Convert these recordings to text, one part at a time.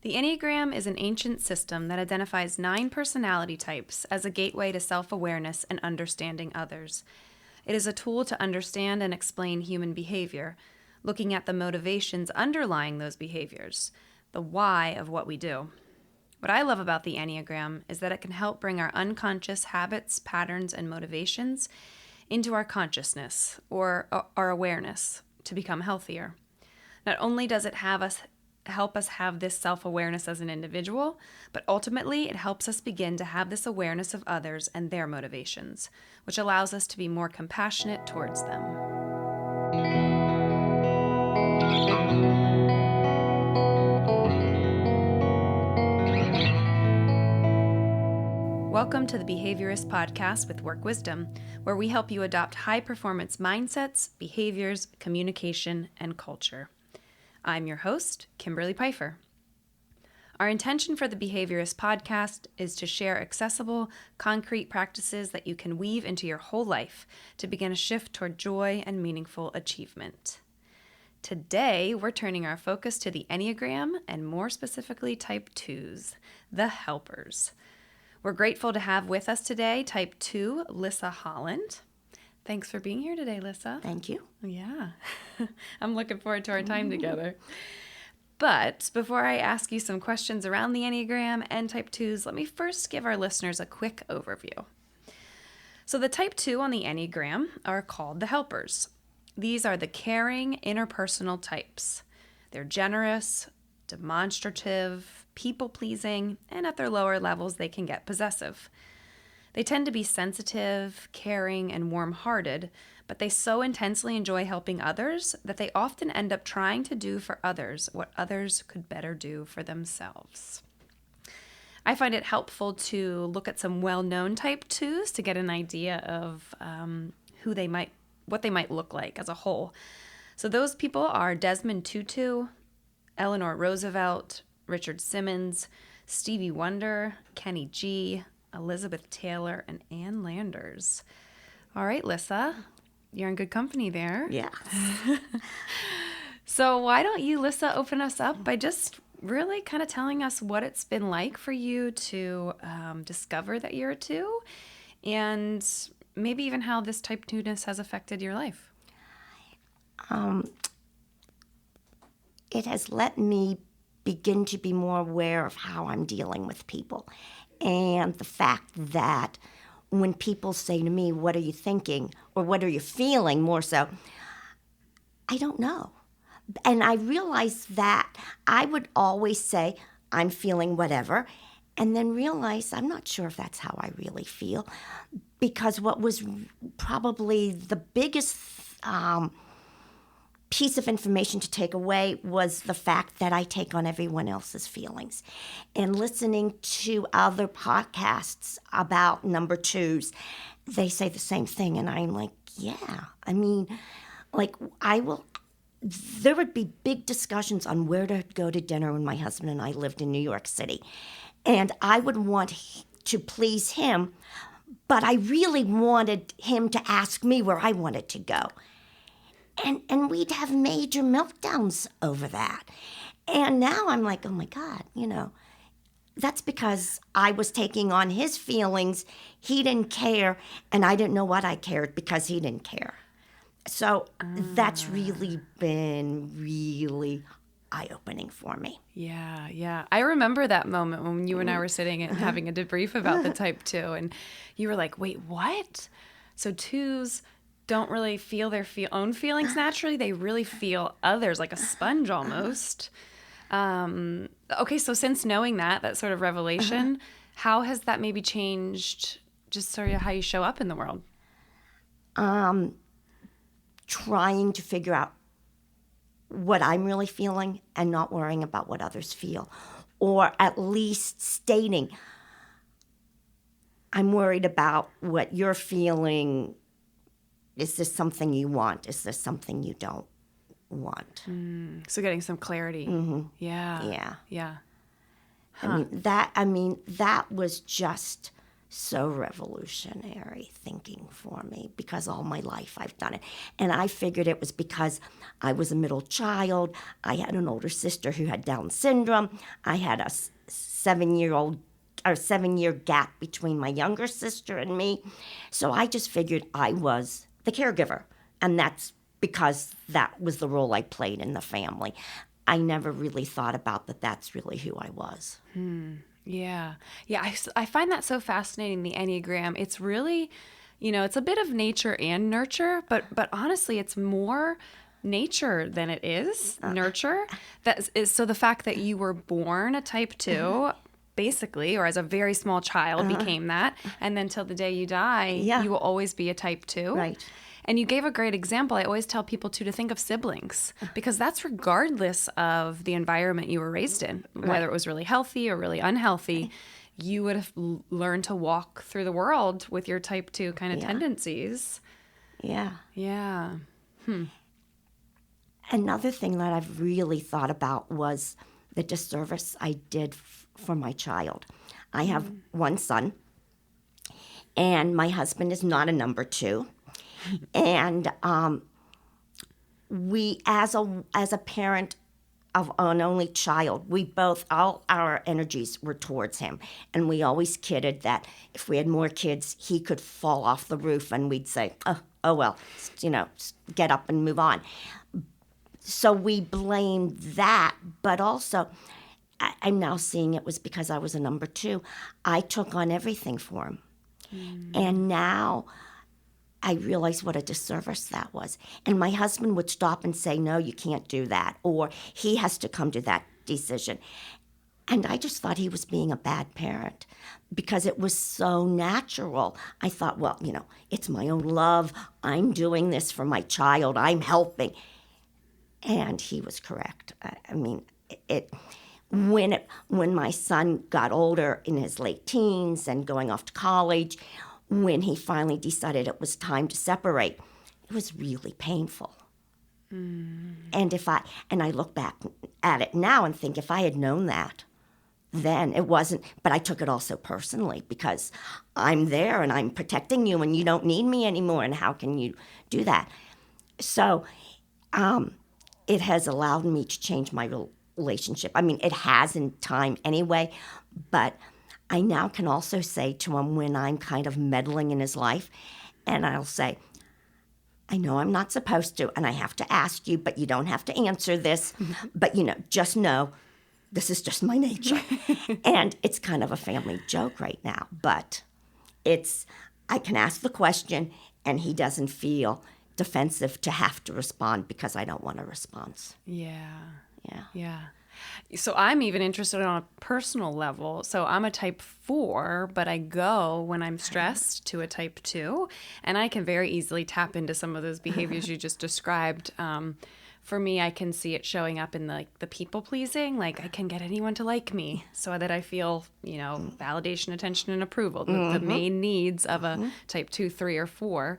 The Enneagram is an ancient system that identifies 9 personality types as a gateway to self-awareness and understanding others. It is a tool to understand and explain human behavior, looking at the motivations underlying those behaviors, the why of what we do. What I love about the Enneagram is that it can help bring our unconscious habits, patterns, and motivations into our consciousness or our awareness to become healthier. Not only does it help us have this self-awareness as an individual, but ultimately it helps us begin to have this awareness of others and their motivations, which allows us to be more compassionate towards them. Welcome to the Behaviorist Podcast with Work Wisdom, where we help you adopt high-performance mindsets, behaviors, communication, and culture. I'm your host, Kimberly Pfeiffer. Our intention for the Behaviorist Podcast is to share accessible, concrete practices that you can weave into your whole life to begin a shift toward joy and meaningful achievement. Today, we're turning our focus to the Enneagram and more specifically Type 2s, the helpers. We're grateful to have with us today Type 2, Lissa Holland. Thanks for being here today, Lissa. Thank you. Yeah, I'm looking forward to our time together. But before I ask you some questions around the Enneagram and Type 2s, let me first give our listeners a quick overview. So the Type 2 on the Enneagram are called the helpers. These are the caring, interpersonal types. They're generous, demonstrative, people-pleasing, and at their lower levels, they can get possessive. They tend to be sensitive, caring, and warm-hearted, but they so intensely enjoy helping others that they often end up trying to do for others what others could better do for themselves. I find it helpful to look at some well-known Type 2s to get an idea of what they might look like as a whole. So those people are Desmond Tutu, Eleanor Roosevelt, Richard Simmons, Stevie Wonder, Kenny G, Elizabeth Taylor, and Ann Landers. All right, Lissa, you're in good company there. Yeah. So why don't you, Lissa, open us up by just really kind of telling us what it's been like for you to discover that you're a 2, and maybe even how this Type 2-ness has affected your life. It has let me begin to be more aware of how I'm dealing with people. And the fact that when people say to me, what are you thinking? Or what are you feeling more so? I don't know. And I realized that I would always say, I'm feeling whatever, and then realize I'm not sure if that's how I really feel. Because what was probably the biggest piece of information to take away was the fact that I take on everyone else's feelings. And listening to other podcasts about number 2s, they say the same thing. And I'm like, yeah. I mean, like, there would be big discussions on where to go to dinner when my husband and I lived in New York City. And I would want to please him, but I really wanted him to ask me where I wanted to go. And we'd have major meltdowns over that. And now I'm like, oh my God, that's because I was taking on his feelings. He didn't care, and I didn't know what I cared because he didn't care. So that's really been really eye-opening for me. Yeah. I remember that moment when you and I were sitting and having a debrief about the Type 2, and you were like, wait, what? So 2s don't really feel their own feelings naturally. They really feel others, like a sponge almost. Okay, so since knowing that sort of revelation, how has that maybe changed just sort of how you show up in the world? Trying to figure out what I'm really feeling and not worrying about what others feel. Or at least stating, I'm worried about what you're feeling. Is this something you want? Is this something you don't want? So getting some clarity. Mm-hmm. Yeah. Yeah. Huh. That was just so revolutionary thinking for me because all my life I've done it. And I figured it was because I was a middle child. I had an older sister who had Down syndrome. I had a 7-year gap between my younger sister and me. So I just figured I was the caregiver. And that's because that was the role I played in the family. I never really thought about that that's really who I was. Yeah. Yeah. I find that so fascinating, the Enneagram. It's really, it's a bit of nature and nurture, but honestly, it's more nature than it is nurture. So the fact that you were born a type 2, basically, or as a very small child became that, and then till the day you die, Yeah. you will always be a type 2. Right. And you gave a great example. I always tell people to think of siblings, because that's regardless of the environment you were raised in, whether it was really healthy or really unhealthy. You would have learned to walk through the world with your type 2 kind of tendencies. Yeah. Yeah. Another thing that I've really thought about was the disservice I did for my child. I have one son, and my husband is not a number 2. And we, as a parent of an only child, we both, all our energies were towards him. And we always kidded that if we had more kids, he could fall off the roof, and we'd say, oh well, get up and move on. So we blamed that, but also I'm now seeing it was because I was a number 2. I took on everything for him. And now I realized what a disservice that was. And my husband would stop and say, no, you can't do that, or he has to come to that decision. And I just thought he was being a bad parent because it was so natural. I thought, well, it's my own love. I'm doing this for my child. I'm helping. And he was correct. I mean, when my son got older, in his late teens and going off to college, when he finally decided it was time to separate, it was really painful. And I look back at it now and think, if I had known that then, it wasn't, but I took it all so personally because I'm there and I'm protecting you and you don't need me anymore, and how can you do that? So it has allowed me to change my relationship. I mean, it has in time anyway, but I now can also say to him when I'm kind of meddling in his life, and I'll say, I know I'm not supposed to, and I have to ask you, but you don't have to answer this. But, just know this is just my nature. And it's kind of a family joke right now, but I can ask the question, and he doesn't feel defensive to have to respond because I don't want a response. Yeah. Yeah. Yeah. So I'm even interested on a personal level. So I'm a type 4, but I go when I'm stressed to a type 2, and I can very easily tap into some of those behaviors you just described. For me, I can see it showing up in the people pleasing. Like, I can get anyone to like me so that I feel, validation, attention, and approval, the main needs of a type 2, 3, or 4.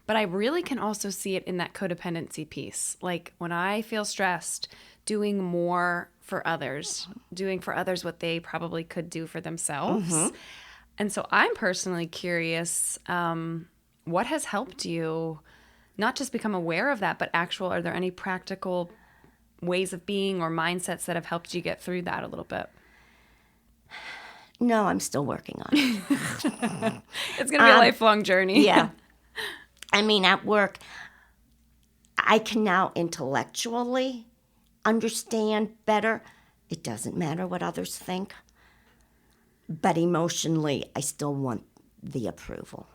But I really can also see it in that codependency piece. Like, when I feel stressed, doing more for others, doing for others what they probably could do for themselves. And so I'm personally curious, what has helped you not just become aware of that, but are there any practical ways of being or mindsets that have helped you get through that a little bit? No, I'm still working on it. It's going to be a lifelong journey. Yeah. I mean, at work, I can now intellectually understand better. It doesn't matter what others think. But emotionally, I still want the approval.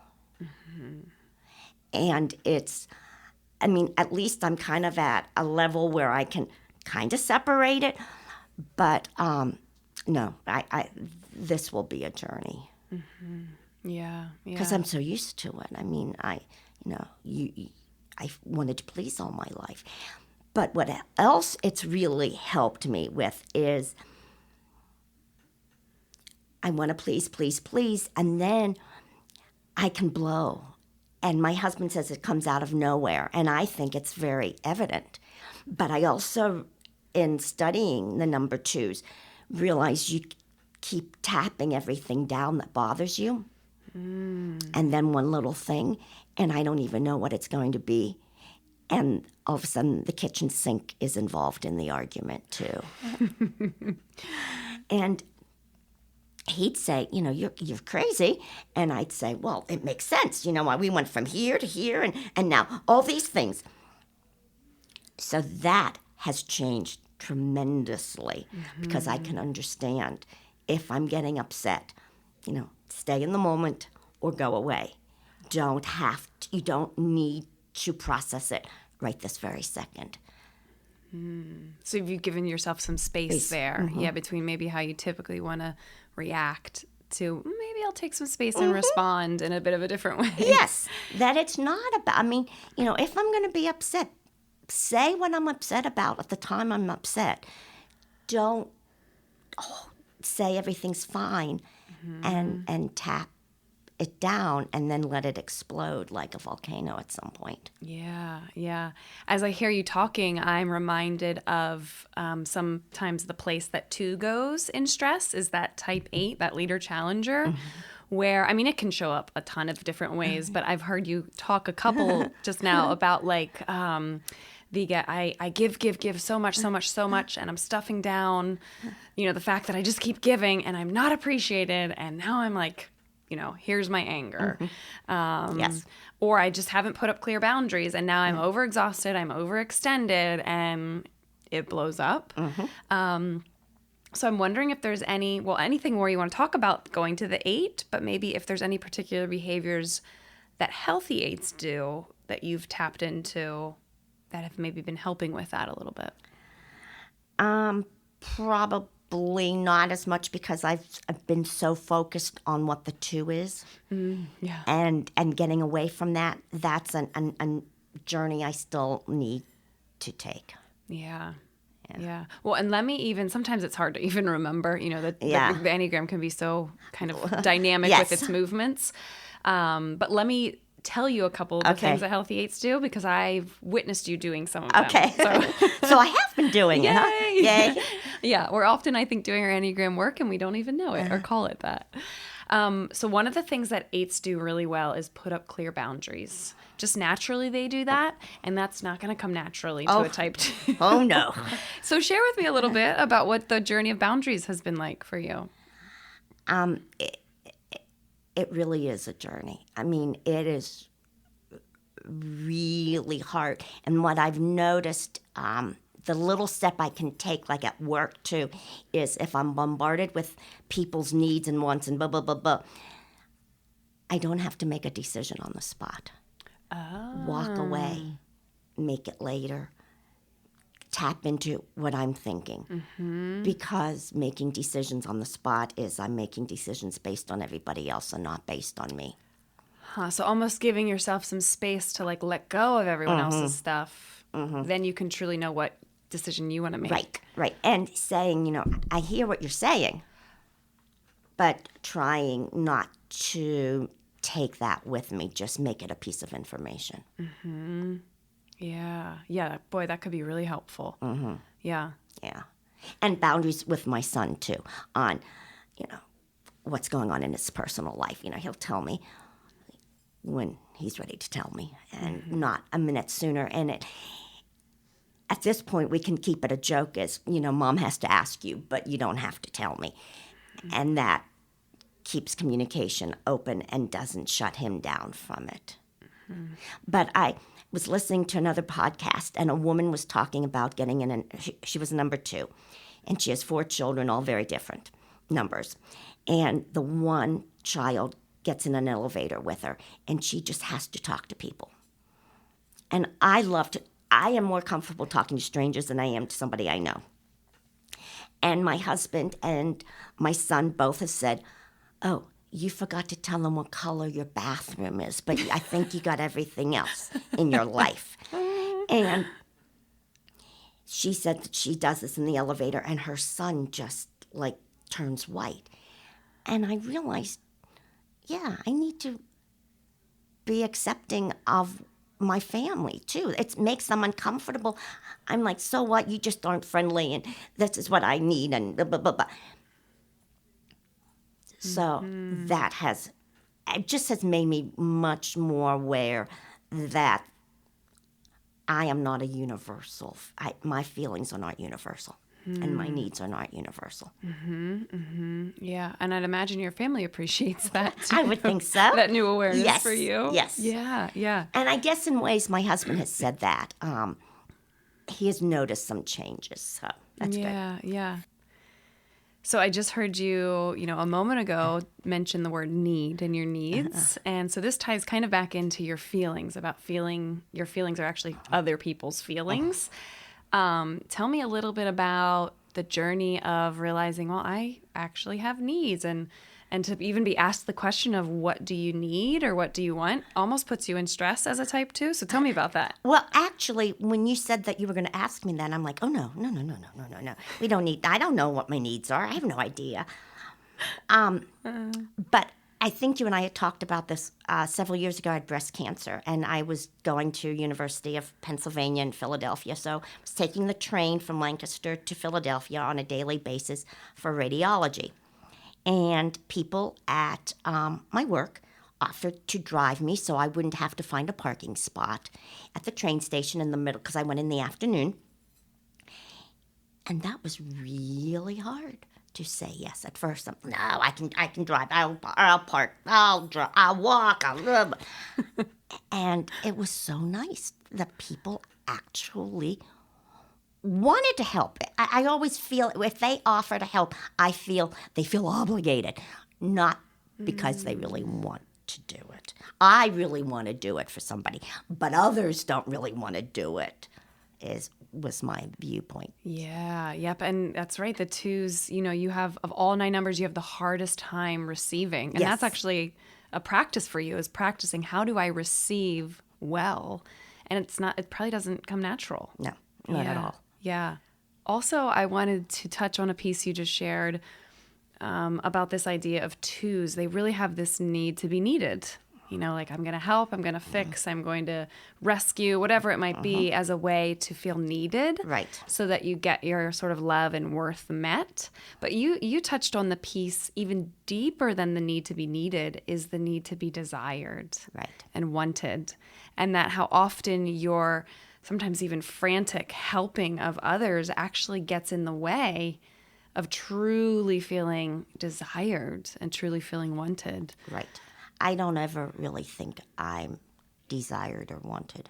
And at least I'm kind of at a level where I can kind of separate it. But no, this will be a journey. Yeah. Because I'm so used to it. I mean, I wanted to please all my life. But what else it's really helped me with is I want to please, please, please, and then I can blow. And my husband says it comes out of nowhere, and I think it's very evident. But I also, in studying the number 2s, realize you keep tapping everything down that bothers you. And then one little thing, and I don't even know what it's going to be. And all of a sudden, the kitchen sink is involved in the argument, too. And he'd say, you're crazy. And I'd say, well, it makes sense. We went from here to here, and now all these things. So that has changed tremendously because I can understand if I'm getting upset, stay in the moment or go away. You don't need to process it right this very second. So you've given yourself some space there, between maybe how you typically want to react to maybe I'll take some space and respond in a bit of a different way. Yes, that it's not about, if I'm going to be upset, say what I'm upset about at the time I'm upset. Don't say everything's fine and tap it down and then let it explode like a volcano at some point. Yeah. As I hear you talking, I'm reminded of sometimes the place that 2 goes in stress is that type 8, that leader challenger, where, it can show up a ton of different ways, but I've heard you talk a couple just now about like, I give so much, and I'm stuffing down, the fact that I just keep giving and I'm not appreciated, and now I'm like, here's my anger. Yes. Or I just haven't put up clear boundaries, and now I'm overexhausted, I'm overextended, and it blows up. So I'm wondering if there's anything more you want to talk about going to the 8, but maybe if there's any particular behaviors that healthy 8s do that you've tapped into that have maybe been helping with that a little bit. Probably not as much because I've been so focused on what the 2 is. And getting away from that, that's a journey I still need to take. Yeah. Well, and let me even, sometimes it's hard to even remember, the Enneagram can be so kind of dynamic with its movements. But let me tell you a couple of the things that healthy 8s do because I've witnessed you doing some of them. Okay. So I have been doing it, huh? Yay. Yeah, we're often, I think, doing our Enneagram work and we don't even know it or call it that. So one of the things that 8s do really well is put up clear boundaries. Just naturally they do that, and that's not going to come naturally to a type 2. Oh, no. So share with me a little bit about what the journey of boundaries has been like for you. It really is a journey. It is really hard. And what I've noticed, the little step I can take, like at work too, is if I'm bombarded with people's needs and wants and blah, blah, blah, blah, I don't have to make a decision on the spot. Walk away, make it later, tap into what I'm thinking. Because making decisions on the spot is I'm making decisions based on everybody else and not based on me. So almost giving yourself some space to like let go of everyone else's stuff. Then you can truly know what decision you want to make. Right. And saying, I hear what you're saying, but trying not to take that with me, just make it a piece of information. Yeah. Boy, that could be really helpful. Yeah. And boundaries with my son too on, what's going on in his personal life. He'll tell me when he's ready to tell me and not a minute sooner. And at this point, we can keep it a joke as, Mom has to ask you, but you don't have to tell me. And that keeps communication open and doesn't shut him down from it. But I was listening to another podcast, and a woman was talking about getting in, she was number 2, and she has 4 children, all very different numbers. And the one child gets in an elevator with her, and she just has to talk to people. And I am more comfortable talking to strangers than I am to somebody I know. And my husband and my son both have said, oh, you forgot to tell them what color your bathroom is, but I think you got everything else in your life. And she said that she does this in the elevator, and her son just, turns white. And I realized, I need to be accepting of my family, too. It makes them uncomfortable. I'm like, so what? You just aren't friendly, and this is what I need, and blah, blah, blah, blah. So that has it just has made me much more aware that I am not a universal. My feelings are not universal, and my needs are not universal. Yeah, and I'd imagine your family appreciates that too. I would think so. That new awareness Yes, for you. yes. Yeah, yeah. And I guess in ways my husband has said that. He has noticed some changes, so that's good. Yeah, yeah. So I just heard you, a moment ago mention the word need and your needs. And so this ties kind of back into your feelings, about feeling your feelings are actually other people's feelings. Tell me a little bit about the journey of realizing, well, I actually have needs, and to even be asked the question of what do you need or what do you want almost puts you in stress as a type 2. So tell me about that. Well, actually, when you said that you were going to ask me that, I'm like, oh, no. We don't need, I don't know what my needs are. I have no idea. But I think you and I had talked about this several years ago. I had breast cancer, and I was going to University of Pennsylvania in Philadelphia. So I was taking the train from Lancaster to Philadelphia on a daily basis for radiology. And people at my work offered to drive me so I wouldn't have to find a parking spot at the train station in the middle, because I went in the afternoon. And that was really hard to say yes at first. No, I can drive. I'll park. I'll drive. I'll walk. And it was so nice that people actually wanted to help. I always feel if they offer to help, I feel they feel obligated, not because they really want to do it. I really want to do it for somebody, but others don't really want to do it, was my viewpoint. Yeah, yep. And that's right. The 2s, you have, of all 9 numbers, you have the hardest time receiving. And Yes. that's actually a practice for you, is practicing how do I receive well? And it probably doesn't come natural. No, not at all. Yeah. Also, I wanted to touch on a piece you just shared about this idea of 2s. They really have this need to be needed. Like I'm going to help, I'm going to fix, I'm going to rescue, whatever it might be, as a way to feel needed. Right. So that you get your sort of love and worth met. But you touched on the piece even deeper than the need to be needed is the need to be desired. Right. And wanted. And that how often your sometimes even frantic helping of others actually gets in the way of truly feeling desired and truly feeling wanted. Right. I don't ever really think I'm desired or wanted.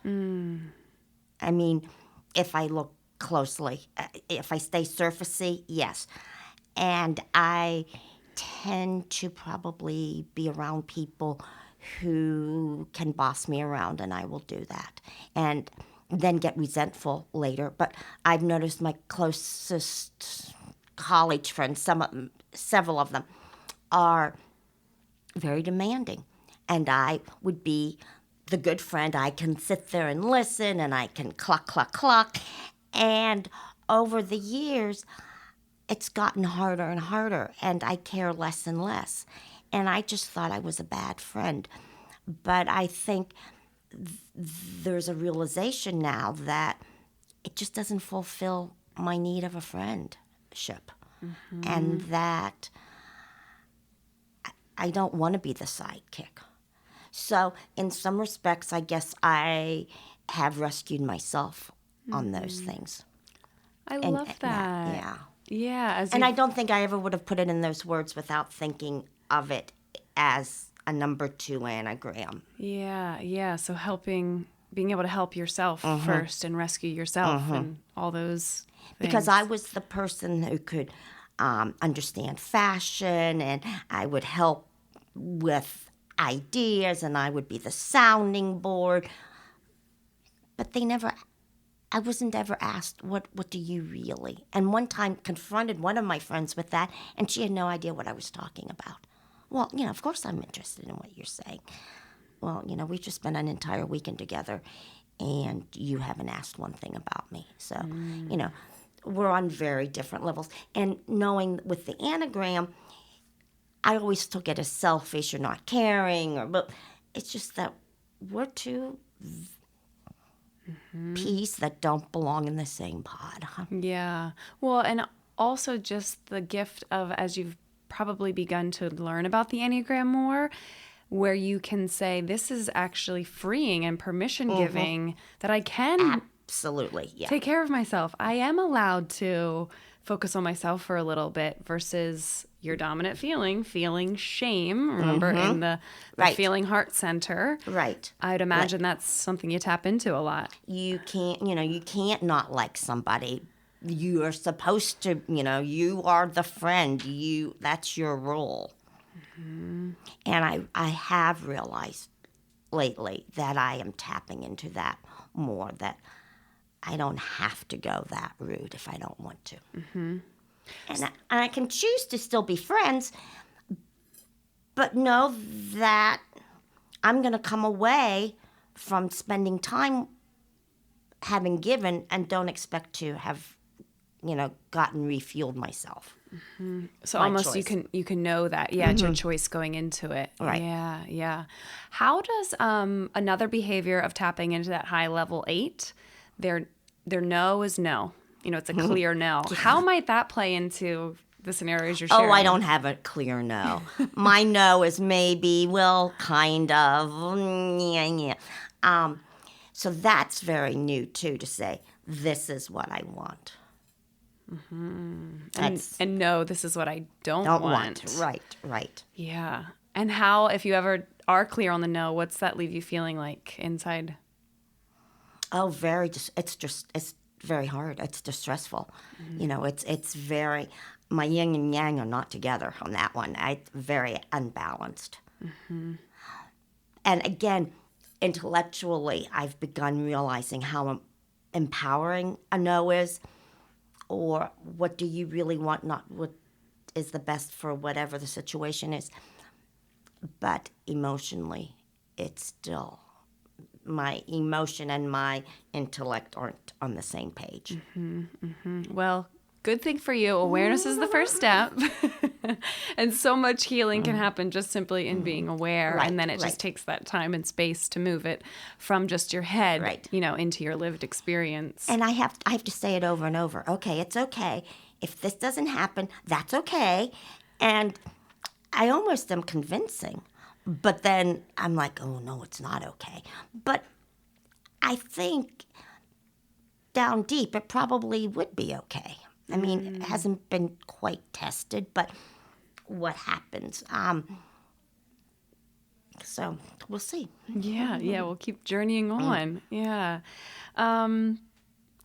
I mean, if I look closely, if I stay surfacey, yes. And I tend to probably be around people who can boss me around, and I will do that. And then get resentful later. But I've noticed my closest college friends, several of them, are very demanding. And I would be the good friend. I can sit there and listen, and I can cluck. And over the years, it's gotten harder and harder, and I care less and less. And I just thought I was a bad friend. But I think there's a realization now that it just doesn't fulfill my need of a friendship. And that I don't want to be the sidekick. So in some respects, I guess I have rescued myself on those things. I love that. Yeah. Yeah. And I don't think I ever would have put it in those words without thinking of it as a number 2 Enneagram. Yeah. So being able to help yourself first and rescue yourself and all those things. Because I was the person who could understand fashion, and I would help with ideas, and I would be the sounding board. But I wasn't ever asked, what do you really? And one time confronted one of my friends with that, and she had no idea what I was talking about. Well, of course I'm interested in what you're saying. Well, we've just spent an entire weekend together, and you haven't asked one thing about me. So, we're on very different levels. And knowing with the Enneagram, I always took it as selfish or not caring, but it's just that we're 2 peas that don't belong in the same pod. Yeah. Well, and also just the gift of, as you've probably begun to learn about the Enneagram more, where you can say, this is actually freeing and permission giving that I can Absolutely, yeah. take care of myself. I am allowed to focus on myself for a little bit versus your dominant feeling shame. Remember, in the Right. feeling heart center. Right. I'd imagine that's something you tap into a lot. You can't not like somebody. You are supposed to, you are the friend. That's your role. And I have realized lately that I am tapping into that more, that I don't have to go that route if I don't want to. And I can choose to still be friends, but know that I'm going to come away from spending time having given and don't expect to have, gotten refueled myself. So My almost choice. you can know that. Yeah, it's your choice going into it. Right. Yeah, yeah. How does another behavior of tapping into that high level 8, their no is no. It's a clear no. How might that play into the scenarios you're sharing? Oh, I don't have a clear no. My no is maybe, well, kind of. Yeah. So that's very new, too, to say, this is what I want. And no, this is what I don't Don't want. want. Right. Yeah. And how, if you ever are clear on the no, what's that leave you feeling like inside? Oh, it's very hard. It's distressful. It's very, my yin and yang are not together on that one. It's very unbalanced. And again, intellectually, I've begun realizing how empowering a no is, or what do you really want, not what is the best for whatever the situation is. But emotionally, it's still, my emotion and my intellect aren't on the same page. Well, good thing for you. Awareness is the first step. And so much healing can happen just simply in being aware. Right, and then it just right. takes that time and space to move it from just your head, Right. into your lived experience. And I have to say it over and over. Okay, it's okay. If this doesn't happen, that's okay. And I almost am convincing. But then I'm like, oh, no, it's not okay. But I think down deep, it probably would be okay. I mean, it hasn't been quite tested, but what happens? So we'll see. Yeah, we'll keep journeying on. Yeah. All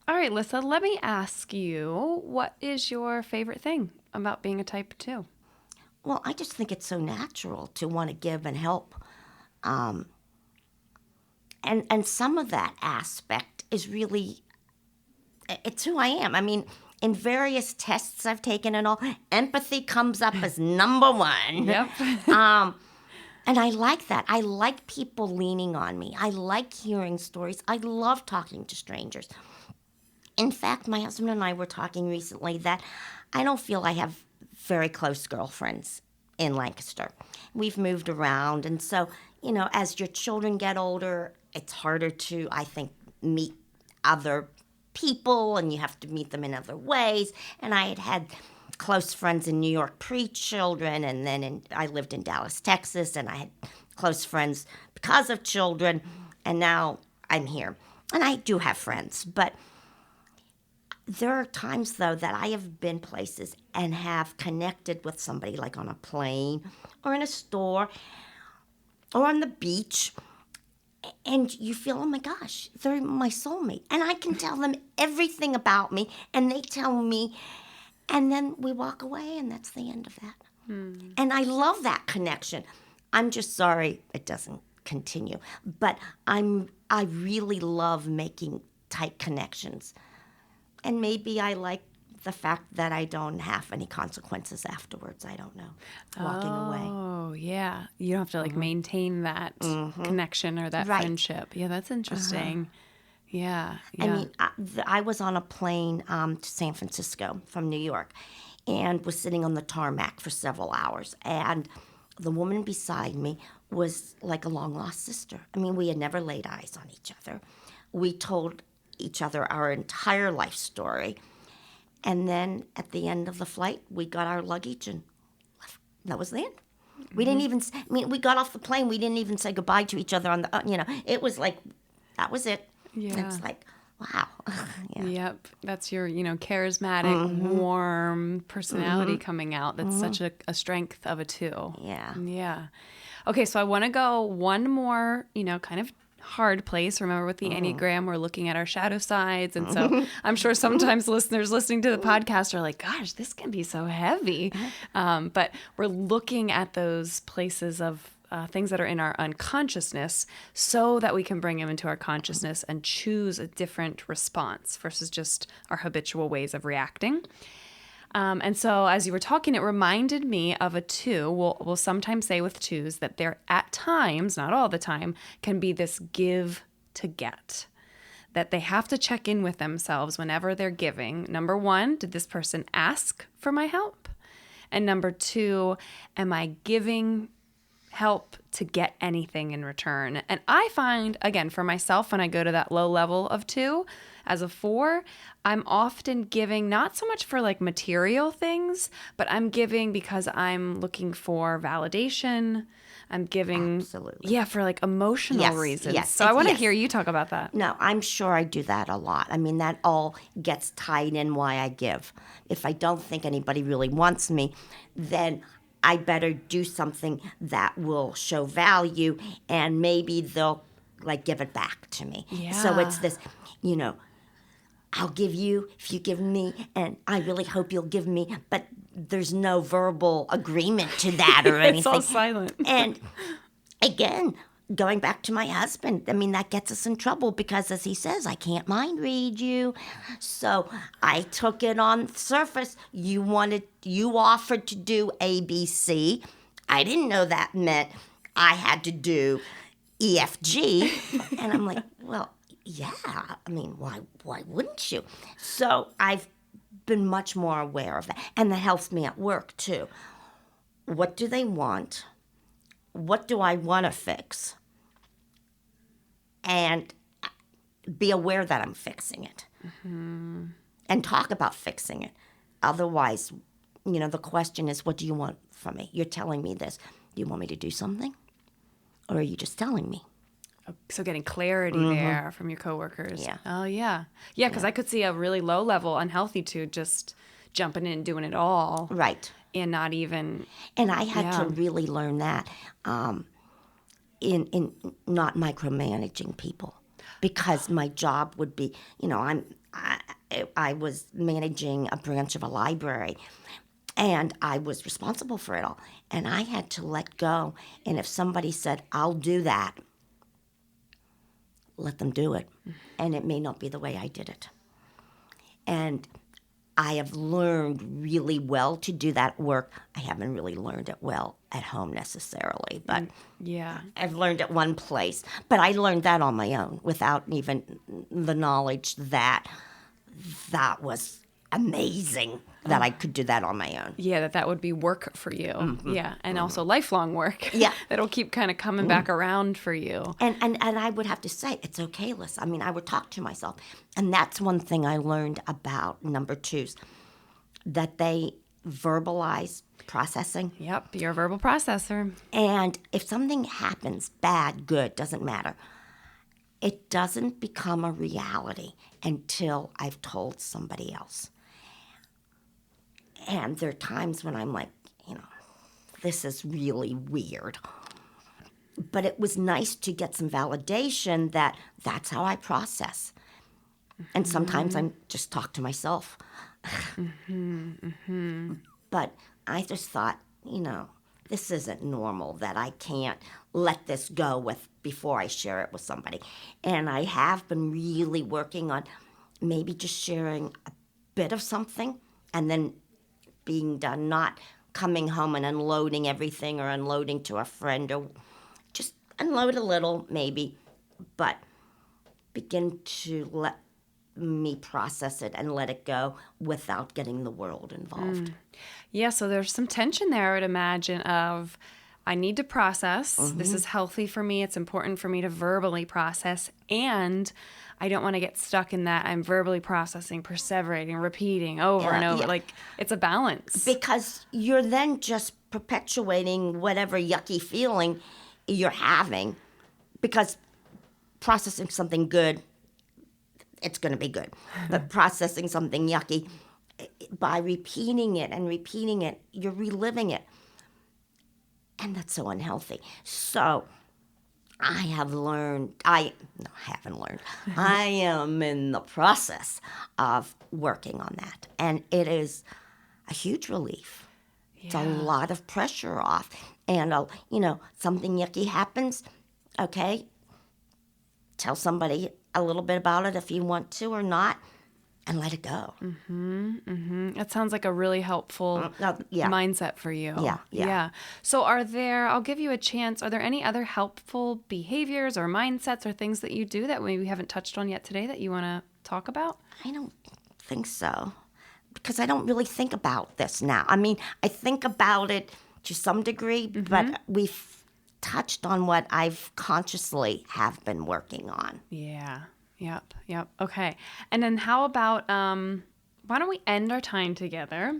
right, Lissa, let me ask you, what is your favorite thing about being a type 2? Well, I just think it's so natural to want to give and help. And some of that aspect is really, it's who I am. I mean, in various tests I've taken and all, empathy comes up as number one. Yep. And I like that. I like people leaning on me. I like hearing stories. I love talking to strangers. In fact, my husband and I were talking recently that I don't feel I have very close girlfriends in Lancaster. We've moved around, and so, as your children get older, it's harder to, I think, meet other people, and you have to meet them in other ways. And I had close friends in New York pre-children, and then I lived in Dallas, Texas, and I had close friends because of children, and now I'm here. And I do have friends, but there are times, though, that I have been places and have connected with somebody, like on a plane or in a store or on the beach, and you feel, oh my gosh, they're my soulmate. And I can tell them everything about me, and they tell me, and then we walk away, and that's the end of that. And I love that connection. I'm just sorry it doesn't continue. But I really love making tight connections. And maybe I like the fact that I don't have any consequences afterwards. I don't know. Walking away. Oh, yeah. You don't have to maintain that connection or that Right. friendship. Yeah, that's interesting. Yeah. I mean, I was on a plane to San Francisco from New York and was sitting on the tarmac for several hours. And the woman beside me was like a long-lost sister. I mean, we had never laid eyes on each other. We told each other our entire life story. And then at the end of the flight, we got our luggage and left. That was the end. We didn't even, we got off the plane. We didn't even say goodbye to each other on the, it was like, that was it. Yeah. It's like, wow. Yeah. Yep. That's your, charismatic, warm personality coming out. That's such a strength of a 2. Yeah. Yeah. Okay, so I want to go one more, kind of hard place. Remember, with the Enneagram, we're looking at our shadow sides. And so I'm sure sometimes listeners listening to the podcast are like, gosh, this can be so heavy. But we're looking at those places of things that are in our unconsciousness so that we can bring them into our consciousness and choose a different response versus just our habitual ways of reacting. And so as you were talking, it reminded me of a 2. We'll sometimes say with 2s that there at times, not all the time, can be this give to get. That they have to check in with themselves whenever they're giving. Number 1, did this person ask for my help? And number 2, am I giving help to get anything in return? And I find, again, for myself, when I go to that low level of 2, as a 4, I'm often giving not so much for like material things, but I'm giving because I'm looking for validation. I'm giving, Absolutely. yeah, for like emotional reasons. Yes, So I want to yes. hear you talk about that. No, I'm sure I do that a lot. I mean, that all gets tied in why I give. If I don't think anybody really wants me, then I better do something that will show value, and maybe they'll like give it back to me. Yeah. So it's this, I'll give you if you give me, and I really hope you'll give me, but there's no verbal agreement to that or anything. It's all silent. And again, going back to my husband, I mean, that gets us in trouble because, as he says, I can't mind read you. So I took it on the surface. You offered to do ABC. I didn't know that meant I had to do EFG. And I'm like, well, yeah, I mean, why wouldn't you? So I've been much more aware of that. And that helps me at work, too. What do they want? What do I want to fix? And be aware that I'm fixing it. Mm-hmm. And talk about fixing it. Otherwise, the question is, what do you want from me? You're telling me this. Do you want me to do something? Or are you just telling me? So getting clarity there from your coworkers. Yeah. Oh, yeah. Yeah, because I could see a really low level unhealthy 2 just jumping in and doing it all. Right. And not even. And I had to really learn that in not micromanaging people, because my job would be, I was managing a branch of a library, and I was responsible for it all. And I had to let go. And if somebody said, I'll do that, let them do it. And it may not be the way I did it. And I have learned really well to do that work. I haven't really learned it well at home necessarily, but yeah, I've learned it one place. But I learned that on my own without even the knowledge that that was amazing that I could do that on my own. Yeah, that would be work for you. Mm-hmm. Yeah, and also lifelong work. Yeah. That'll keep kind of coming back around for you. And I would have to say, it's okay, Liz. I mean, I would talk to myself. And that's one thing I learned about number 2s, that they verbalize processing. Yep, you're a verbal processor. And if something happens, bad, good, doesn't matter, it doesn't become a reality until I've told somebody else. And there are times when I'm like, this is really weird. But it was nice to get some validation that that's how I process. And sometimes I'm just talk to myself. But I just thought, this isn't normal, that I can't let this go with before I share it with somebody. And I have been really working on maybe just sharing a bit of something and then being done, not coming home and unloading everything or unloading to a friend, or just unload a little maybe, but begin to let me process it and let it go without getting the world involved. Yeah, so there's some tension there, I would imagine, of I need to process. This is healthy for me. It's important for me to verbally process. And I don't want to get stuck in that I'm verbally processing, perseverating, repeating over and over. Yeah. Like, it's a balance. Because you're then just perpetuating whatever yucky feeling you're having, because processing something good, it's going to be good. But processing something yucky, by repeating it and repeating it, you're reliving it. And that's so unhealthy. So I haven't learned. I am in the process of working on that. And it is a huge relief. It's a lot of pressure off. And, something yucky happens, okay, tell somebody a little bit about it if you want to or not, and let it go. That sounds like a really helpful mindset for you. Yeah. So I'll give you a chance, are there any other helpful behaviors or mindsets or things that you do that maybe we haven't touched on yet today that you want to talk about? I don't think so, because I don't really think about this now. I mean, I think about it to some degree, but we've touched on what I've consciously have been working on. Yeah. Yep. Okay. And then how about, why don't we end our time together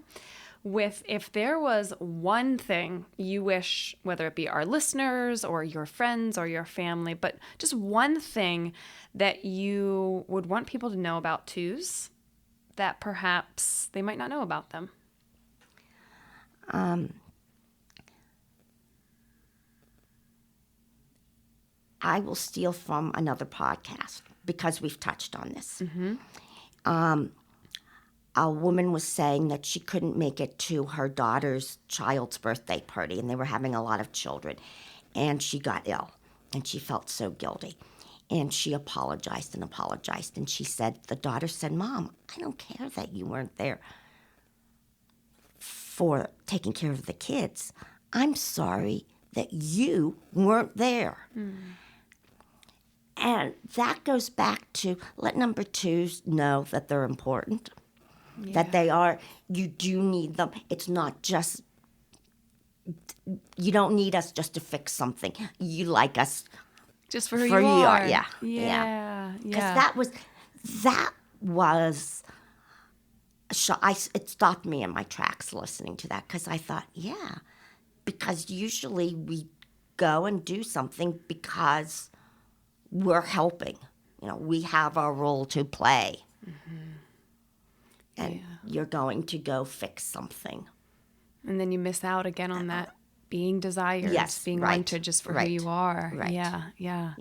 with, if there was one thing you wish, whether it be our listeners or your friends or your family, but just one thing that you would want people to know about twos that perhaps they might not know about them? I will steal from another podcast because we've touched on this. A woman was saying that she couldn't make it to her daughter's child's birthday party, and they were having a lot of children, and she got ill, and she felt so guilty. And she apologized, and she said, the daughter said, Mom, I don't care that you weren't there for taking care of the kids. I'm sorry that you weren't there. And that goes back to let number twos know that they're important, that they are, you do need them. It's not just, you don't need us just to fix something. You like us just for who you are. Yeah. Because that was, it stopped me in my tracks listening to that, because I thought, because usually we go and do something because we're helping. We have our role to play. And you're going to go fix something. And then you miss out again on that being desired, being wanted just for who you are. Right. Yeah.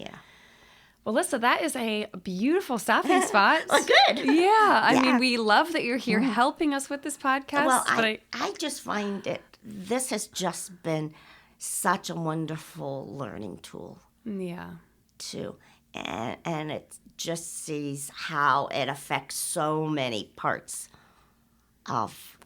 Well, Lisa, that is a beautiful stopping spot. Well, good. Yeah. I mean, we love that you're here helping us with this podcast. Well, I just find this has just been such a wonderful learning tool. Yeah. Too. And it just sees how it affects so many parts of,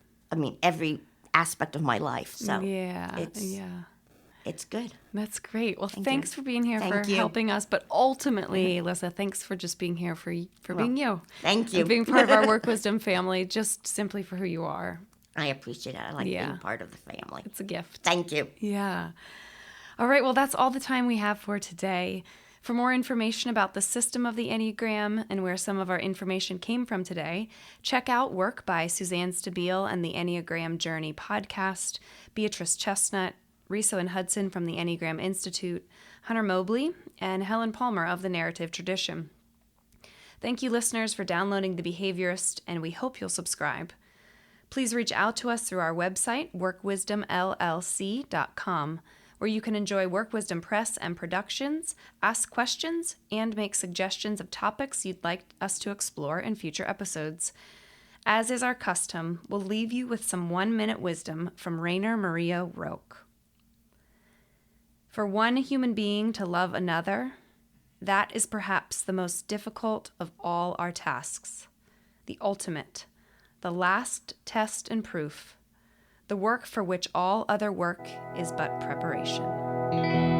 every aspect of my life. So it's good. That's great. Well, thanks for being here, for helping us. But ultimately, Lisa, thanks for just being here, for being you. Thank you. And being part of our Work Wisdom family, just simply for who you are. I appreciate it. I like being part of the family. It's a gift. Thank you. Yeah. All right. Well, that's all the time we have for today. For more information about the system of the Enneagram and where some of our information came from today, check out work by Suzanne Stabile and the Enneagram Journey podcast, Beatrice Chestnut, Riso and Hudson from the Enneagram Institute, Hunter Mobley, and Helen Palmer of the Narrative Tradition. Thank you, listeners, for downloading The Behaviorist, and we hope you'll subscribe. Please reach out to us through our website, workwisdomllc.com, where you can enjoy Work Wisdom Press and productions, ask questions, and make suggestions of topics you'd like us to explore in future episodes. As is our custom, we'll leave you with some 1-minute wisdom from Rainer Maria Roque. For one human being to love another, that is perhaps the most difficult of all our tasks, the ultimate, the last test and proof, the work for which all other work is but preparation.